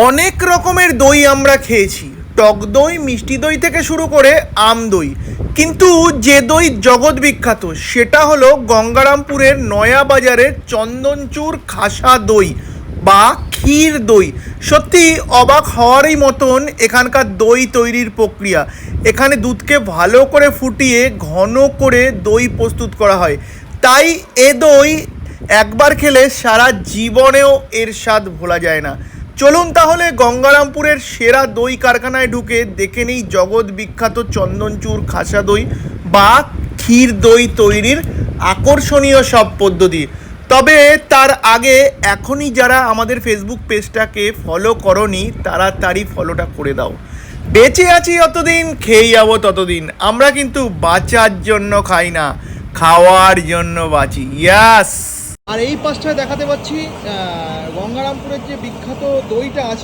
অনেক রকমের দই আমরা খেয়েছি, টক দই, মিষ্টি দই থেকে শুরু করে আম দই। কিন্তু যে দই জগৎ বিখ্যাত সেটা হলো গঙ্গারামপুরের নয়া বাজারের চন্দনচূড় খাসা দই বা ক্ষীর দই। সত্যি অবাক হওয়ারই মতন এখানকার দই তৈরির প্রক্রিয়া। এখানে দুধকে ভালো করে ফুটিয়ে ঘন করে দই প্রস্তুত করা হয়, তাই এ দই একবার খেলে সারা জীবনেও এর স্বাদ ভোলা যায় না। চলুন তাহলে গঙ্গারামপুরের সেরা দই কারখানায় ঢুকে দেখে নেই জগৎ বিখ্যাত চন্দনচূড় খাসা দই বা ক্ষীর দই তৈরির আকর্ষণীয় সব পদ্ধতি। তবে তার আগে এখনই যারা আমাদের ফেসবুক পেজটাকে ফলো করনি তাড়াতাড়ি ফলোটা করে দাও। বেঁচে আছি যতদিন, খেয়ে যাবো ততদিন। আমরা কিন্তু বাঁচার জন্য খাই না, খাওয়ার জন্য বাঁচি। ইয়াস। আর এই পাশটায় দেখাতে পাচ্ছি গঙ্গারামপুরের যে বিখ্যাত দইটা আছে।